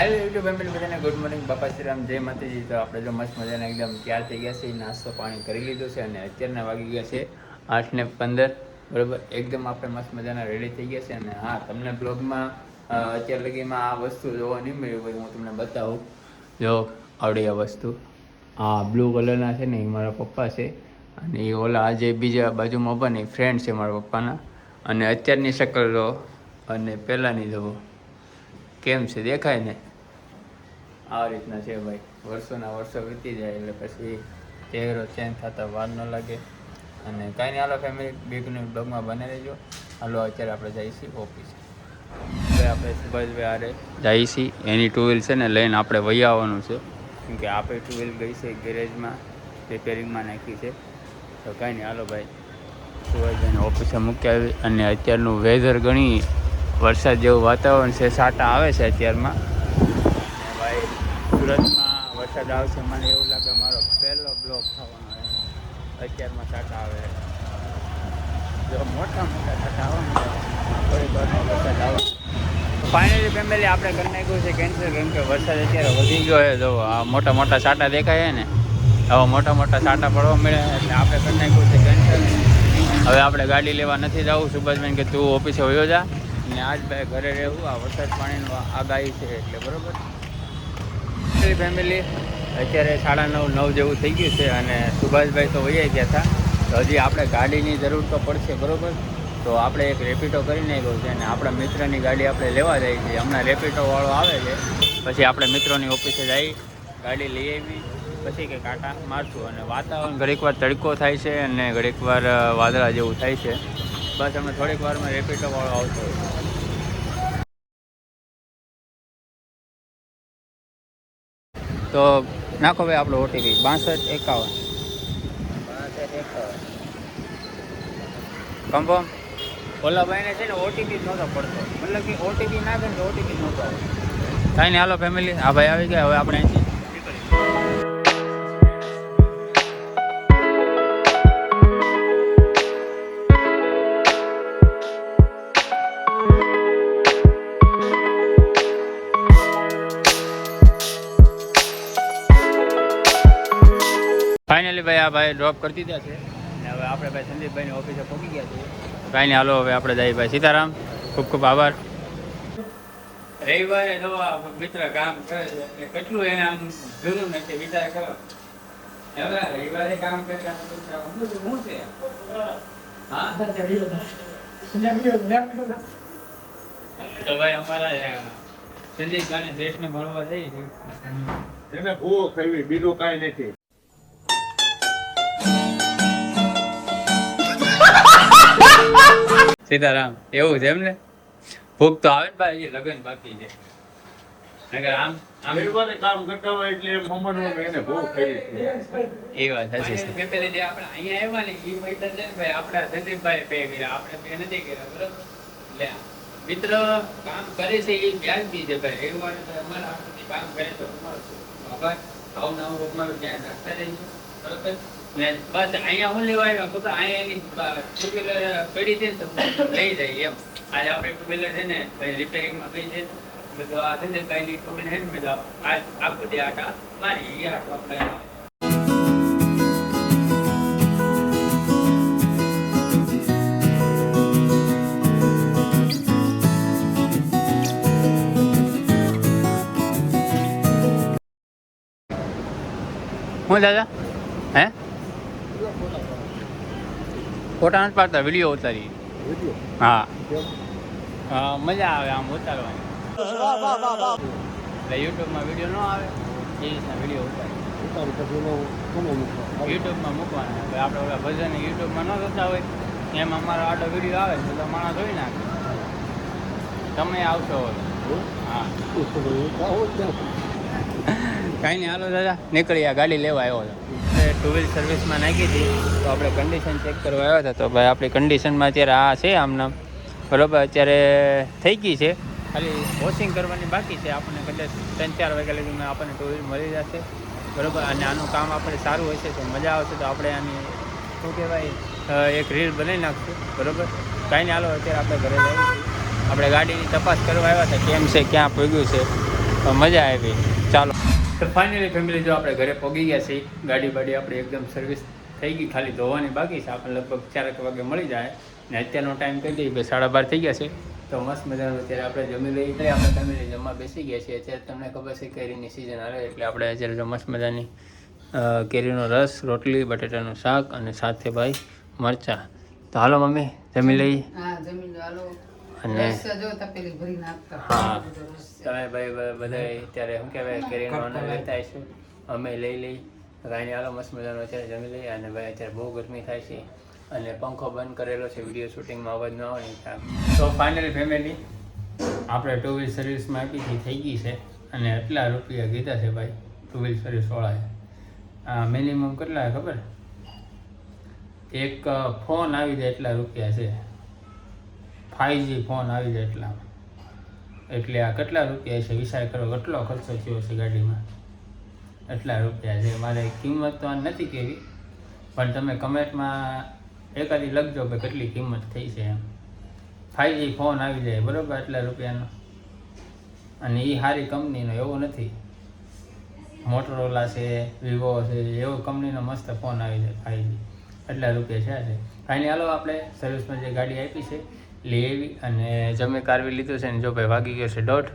Hello YouTube family બધાને good morning, બાપા શ્રીરામ, જય માતાજી. તો આપણે જો મસ્ત મજાના એકદમ તૈયાર થઈ ગયા છે, નાસ્તો પાણી કરી લીધો છે અને અત્યારના વાગી ગયા છે 8:15 બરાબર. એકદમ આપણે મસ્ત મજાના રેડી થઈ ગયા છે. અને હા, તમને બ્લોગમાં અત્યાર લગીમાં આ વસ્તુ જોવા નહીં મળ્યું હોય, હું તમને બતાવું. જો આવડી આ વસ્તુ, આ બ્લુ કલરના છે ને એ મારા પપ્પા છે, અને એ ઓલા આજે બીજા બાજુમાં ઊભા ને ફ્રેન્ડ છે મારા પપ્પાના. અને અત્યારની શકલ જો અને પહેલાંની જુઓ કેમ છે, દેખાય ને? આ રીતના છે ભાઈ. વર્ષોના વર્ષો વીતી જાય એટલે પછી ચહેરો ચેન્જ થતા વાર ન લાગે. અને કાંઈ નહીં, હાલો ફેમિલી બીગનું બ્લોગમાં બને રહેજો. હાલો અત્યારે આપણે જઈએ છીએ ઓફિસે. હવે આપણે સુભાષભાઈ આરે જઈએ છીએ, એની ટુ વ્હીલ છે ને લઈને આપણે વહી આવવાનું છે, કેમ કે આપણે ટુ વ્હીલ ગઈ છે ગેરેજમાં રિપેરિંગમાં નાખી છે. તો કાંઈ નહીં, હાલો ભાઈ સુભાષભાઈને ઓફિસે મૂકી આવી. અને અત્યારનું વેધર ઘણી વરસાદ જેવું વાતાવરણ છે, છાંટા આવે છે અત્યારમાં. અને ભાઈ સુરતમાં વરસાદ આવશે, મને એવું લાગે મારો પહેલો બ્લોક થવાનો છે. અત્યારમાં છાંટા આવે, જો મોટા મોટા છાંટા આવે ને થોડીક વારમાં વરસાદ આવે. ફાઇનલી ફેમિલી આપણે કરી નાખ્યું છે કેન્સલ, કેમ કે વરસાદ અત્યારે વધી ગયો છે. જો આ મોટા મોટા છાંટા દેખાય ને, આવા મોટા મોટા છાંટા પડવા મળે એટલે આપણે કરી નાખ્યું છે કેન્સલ. હવે આપણે ગાડી લેવા નથી જવું. સુભાષભાઈ કે તું ઓફિસે વયો જા ને આજ ભાઈ ઘરે રહેવું, આ વરસાદ પાણીનું આગાહી છે એટલે બરાબર. ફેમિલી અત્યારે 9:30 જેવું થઈ ગયું છે અને સુભાષભાઈ તો વહી ગયા હતા. તો હજી આપણે ગાડીની જરૂર તો પડશે બરાબર. તો આપણે એક રેપિડો કરી નાખ્યો છે અને આપણા મિત્રની ગાડી આપણે લેવા જઈએ છીએ. હમણાં રેપિડોવાળો આવે છે, પછી આપણે મિત્રોની ઓફિસે જઈ ગાડી લઈ આવી, પછી કે કાંટા મારશું. અને વાતાવરણ ઘડીક વાર તડકો થાય છે અને ઘડીક વાર વાદળા જેવું થાય છે. બસ અમે થોડીક વારમાં રેપિડોવાળો આવતો હોય. તો નાખો ભાઈ આપણો ઓટીપી 6251 કન્ફર્મ. ઓલા ભાઈને છે ને ઓટીપી નહોતો પડતો, મતલબ કે ઓટીપી નાખે ને તો ઓટીપી નહોતો આવે. કાંઈ નહીં, હાલો ફેમિલી આ ભાઈ આવી ગયા. હવે આપણે અહીંથી ફાઇનલી ભાઈ આ ભાઈ ડ્રોપ કરી દીધા છે અને હવે આપણે ભાઈ સંદીપભાઈની ઓફિસે પહોંચી ગયા છીએ. કાંઈ નહીં, હાલો હવે આપણે જઈએ ભાઈ. સીતારામ, ખૂબ ખૂબ આભાર. રવિવારે નવા મિત્ર કામ કરે છે, કેટલું એને આમ જોયું નથી, વિચાર કરો. હવે રવિવારે કામ કરતા શું છે? હા તો ભાઈ અમારા સંદીપભાઈને દેશને મળવા જઈએ એને ભૂખ ખાવી, બીજું કાંઈ નથી. સીતારામ, એવું છે એમ ને? ભૂખ તો આવે ને ભાઈ, લગન બાકી છે. આમ રવિવારે કામ કરતા હોય એટલે મમ્મનું એને ભૂખ ખાવી. એ વાત સાચી છે. પેલે જે આપણે અહીંયા આવ્યા ને એ પૈસા છે ને ભાઈ આપણા સંદીપભાઈ પે કર્યા, આપણે પે નથી કર્યા બરાબર. એટલે મિત્ર કામ કરે છે એ વ્યાજબી છે ભાઈ. રવિવારે તો અમારા આપણને કામ કરે તો અમારું આભાર. આવું નવું અમારું ધ્યાન રાખતા રહીશું બરાબર. ને બસ અહીંયા હું લેવા આવ્યા, તો અહીંયા એની ટુ વ્હીલર પડી છે ને તો લઈ જાય એમ. આજે આપણે ટુ વ્હીલર છે ને ભાઈ રિપેરિંગમાં ગઈ છે, બધું આ છે ને કઈ ટુ વ્હીલર છે ને બધા આ બધી આટા મારી એ આટો આપણે હું દાદા હે ફોટા નથી પાડતા, વિડીયો ઉતારી. હા મજા આવે આમ ઉતારવાની. એટલે યુટ્યુબમાં વિડીયો ન આવે એ રીતના વિડીયો ઉતારી યુટ્યુબમાં મૂકવાના. હવે આપણે ઓલા ભજન યુટ્યુબમાં ન થતા હોય એમ અમારો આટો વિડીયો આવે તો માણસ જોઈ નાખે. તમે આવશો હા કાંઈ નહીં, હાલો દાદા નીકળી. આ ગાડી લેવા આવ્યો હતો, ટુ વ્હીલ સર્વિસમાં નાખી હતી તો આપણે કન્ડિશન ચેક કરવા આવ્યા હતા. તો ભાઈ આપણી કન્ડિશનમાં અત્યારે આ છે આમનામ બરાબર. અત્યારે થઈ ગઈ છે, ખાલી વોશિંગ કરવાની બાકી છે. આપણને કદાચ 3-4 વાગ્યા લગીમાં આપણને ટુ વ્હીલ મળી જશે બરાબર. અને આનું કામ આપણે સારું હશે તો મજા આવશે તો આપણે આની શું કહેવાય એક રીલ બનાવી નાખશું બરાબર. કાંઈ નહીં, હાલો અત્યારે આપણે ઘરે જઈએ. આપણે ગાડીની તપાસ કરવા આવ્યા હતા કેમ છે, ક્યાં પગ્યું છે. તો મજા આવી. ચાલો તો ફાઇનલી ફેમિલી જો આપણે ઘરે પહોંચી ગયા છીએ. ગાડી બાડી આપણે એકદમ સર્વિસ થઈ ગઈ, ખાલી ધોવાની બાકી છે. આપણે લગભગ 4 વાગે મળી જાય ને અત્યારનો ટાઈમ કહી દઈએ 12:30 થઈ ગયા છે. તો મસ્ત મજાનું અત્યારે આપણે જમી લઈએ. આપણે ફેમિલી જમવા બેસી ગયા છીએ. અત્યારે તમને ખબર છે કેરીની સિઝન આવે એટલે આપણે અત્યારે જો મસ્ત મજાની કેરીનો રસ, રોટલી, બટેટાનું શાક અને સાથે ભાઈ મરચાં. તો હાલો મમ્મી જમી લઈએ. અને હા તમે ભાઈ બધા અત્યારે શું કહેવાય કેરીનો આનંદ લેતા આવીશું. અમે લઈ લઈ કાંઈ હાલો મસ્ત મજાનો અત્યારે જમી લઈએ. અને ભાઈ અત્યારે બહુ ગરમી થાય છે અને પંખો બંધ કરેલો છે, વિડીયો શૂટિંગમાં અવાજ ન આવે ને. તો ફાઇનલી ફેમિલી આપણે 2 વ્હીલ સર્વિસમાં આપી થઈ ગઈ છે અને એટલા રૂપિયા કીધા છે ભાઈ 2 વ્હીલ સર્વિસવાળાએ. મિનિમમ કેટલા ખબર? એક ફોન આવી જાય એટલા રૂપિયા છે. 5G ફોન આવી જાય એટલા. એટલે આ કેટલા રૂપિયા છે વિચાર કરો, કેટલો ખર્ચો થયો છે ગાડીમાં. એટલા રૂપિયા છે. મારે કિંમત તો આ નથી કહેવી, પણ તમે કમેન્ટમાં એકાદી લખજો કે કેટલી કિંમત થઈ છે એમ. 5G ફોન આવી જાય બરાબર એટલા રૂપિયાનો, અને એ સારી કંપનીનો, એવું નથી મોટોરોલા છે, વિવો છે, એવો કંપનીનો મસ્ત ફોન આવી જાય 5G. એટલા રૂપિયા છે. ફાઇનલી હાલો આપણે સર્વિસમાં જે ગાડી આપી છે લઈ આવી અને જમે કારવી લીધું છે. ને જો ભાઈ વાગી ગયો છે 1:30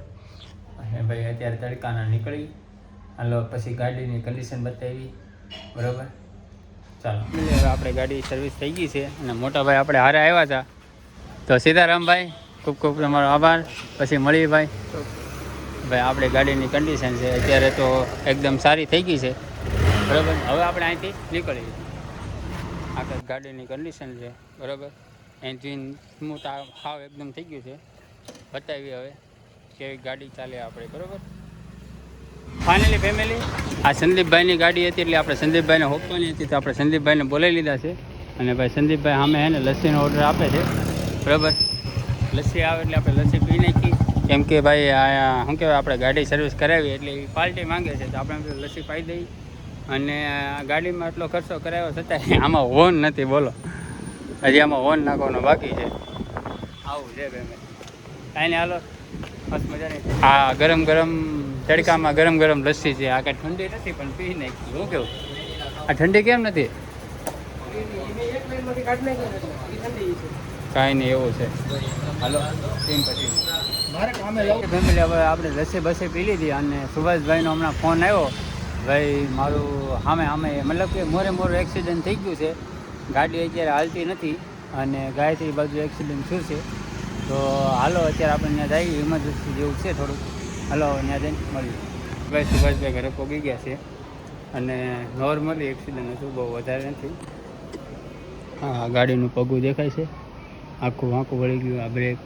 અને ભાઈ અત્યારે તડકાના નીકળી. હાલો પછી ગાડીની કન્ડિશન બતાવી બરાબર. ચાલો હવે આપણે ગાડી સર્વિસ થઈ ગઈ છે અને મોટા ભાઈ આપણે હારે આવ્યા હતા. તો સીતારામભાઈ ખૂબ ખૂબ તમારો આભાર. પછી મળી ભાઈ. ભાઈ આપણી ગાડીની કન્ડિશન છે અત્યારે તો એકદમ સારી થઈ ગઈ છે બરાબર. હવે આપણે અહીંથી નીકળીએ. આખા ગાડીની કન્ડિશન છે બરાબર. એન્જિન સ્મૂથ હાવ એકદમ થઈ ગયું છે. બતાવી હવે કેવી ગાડી ચાલે આપણે બરાબર. ફાઇનલી ફેમિલી આ સંદીપભાઈની ગાડી હતી એટલે આપણે સંદીપભાઈને હોપવાની હતી, તો આપણે સંદીપભાઈને બોલાવી લીધા છે. અને ભાઈ સંદીપભાઈ સામે હે ને લસ્સીનો ઓર્ડર આપે છે બરાબર. લસ્સી આવે એટલે આપણે લસ્સી પી નાખી, કેમ કે ભાઈ આ શું કહેવાય આપણે ગાડી સર્વિસ કરાવી એટલે એ પાર્ટી માંગે છે, તો આપણે લસ્સી પાઈ દઈ. અને આ ગાડીમાં એટલો ખર્ચો કરાવ્યો છતાં આમાં હોર્ન નથી બોલો. હજી આમાં હોર્ન નાખવાનો બાકી છે. આવું છે ભાઈ. કાંઈ નહીં હાલો મસ્ત મજાની આ ગરમ ગરમ તડકામાં ગરમ ગરમ લસ્સી છે. આ કાંઈ ઠંડી નથી પણ પી નાખી. શું કેવું? આ ઠંડી કેમ નથી? કાંઈ નહીં એવું છે. હાલો ટીમ પછી ફેમિલી હવે આપણે લસ્સી બસ્સી પી લીધી અને સુભાષભાઈનો હમણાં ફોન આવ્યો. ભાઈ મારું સામે મતલબ કે મોરે એક્સિડન્ટ થઈ ગયું છે. ગાડી અત્યારે હાલતી નથી અને ગાયત્રી બાજુ એક્સિડન્ટ થયું છે. તો હાલો અત્યારે આપણે ત્યાં જઈએ, ઇમરજન્સી જેવું છે થોડુંક. હાલો ત્યાં જઈને મળીએ. ભાઈ સુભાષભાઈ ઘરે પહોંચી ગયા છે અને નોર્મલી એક્સિડન્ટ હતું, બહુ વધારે નથી. હા ગાડીનું પગું દેખાય છે, આખું વળી ગયું. આ બ્રેક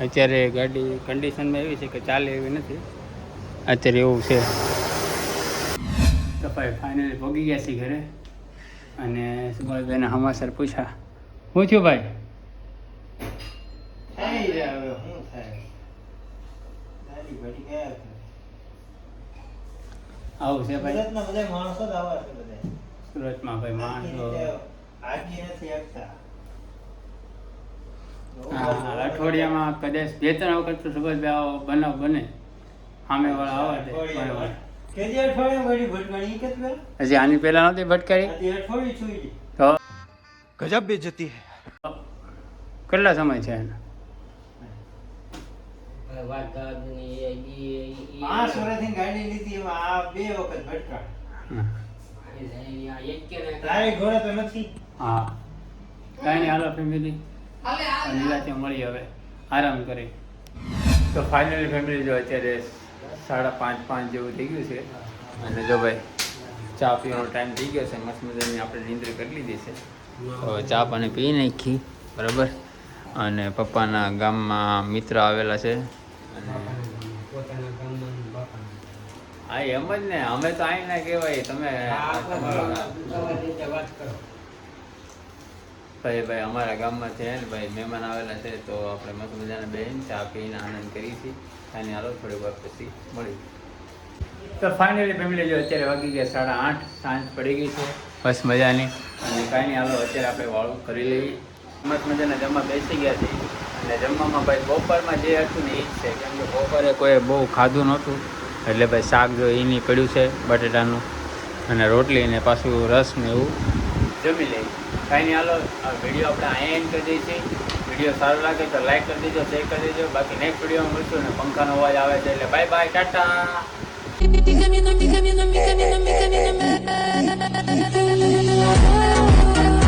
અત્યારે ગાડી કન્ડિશનમાં એવી છે કે ચાલે એવી નથી અત્યારે, એવું છે. તો ભાઈ ફાઇનલી પહોંચી ગયા છીએ ઘરે અને સુભાષભાઈને સમાચાર પૂછ્યા. શું થયું ભાઈ? આવું છે ભાઈ. સુરતમાં ભાઈ માણસો અઠવાડિયામાં કદાચ 2-3 વખત તો સુભાષભાઈ આવો બનાવ બને. સામે વાળા આવા દે બરાબર. હજી આની પહેલા નહોતી ભટકારી તો ગજબ બેઇજ્જતી હે. કેટલા સમય છે એને? 5 વર્ષથી ગાડી લીધી, આ 2 વખત ભટકા. તારી ઘોડે તો નથી. હા કાંઈ નહીં હાલો ફેમિલી નિરાતે મળી હવે આરામ કરી. તો ફાઇનલી ફેમિલી જો અત્યારે 4:30-5 જેવું થઈ ગયું છે અને જો ભાઈ ચા પીવાનો ટાઈમ થઈ ગયો છે. મસ્ત મજાની આપણે નીંદર કરી લીધી છે. તો ચા પાણી પી નાખી બરાબર. અને પપ્પાના ગામમાં મિત્ર આવેલા છે અને હા એમ જ ને, અમે તો અહીં ના કહેવાય તમે ભાઈ અમારા ગામમાં છે ને ભાઈ મહેમાન આવેલા છે, તો આપણે મસ્ત મજાના બેન ચા પીને આનંદ કરી છીએ. અને હાલો થોડી વાર પછી મળી. તો ફાઇનલી ફેમિલી જો અત્યારે વાગી ગયા 8:30, સાંજ પડી ગઈ છે બસ મજાની. અને કાંઈ નહીં હાલો અત્યારે આપણે વાળું કરી લઈએ મસ્ત મજાના જમવા બેસી ગયા છે અને જમવામાં ભાઈ બપોરમાં જે હતું ને એ જ છે કેમ કે બપોરે કોઈ બહુ ખાધું નહોતું એટલે ભાઈ શાક જો એની પડ્યું છે બટેટાનું અને રોટલી ને પાછું રસ ને એવું જમી લઈએ. કાંઈ નહીં, હાલો આ વિડીયો આપણે અહીંયા એન્ડ કરી દઈએ છીએ. વિડીયો સારો લાગે તો લાઈક કરી દેજો, શેર કરી દેજો. બાકી નેક્સ્ટ વિડીયોમાં મળશું ને પંખાનો અવાજ આવે છે એટલે bye bye, Tata. Mi camino, mi camino, mi camino, mi camino, mi camino.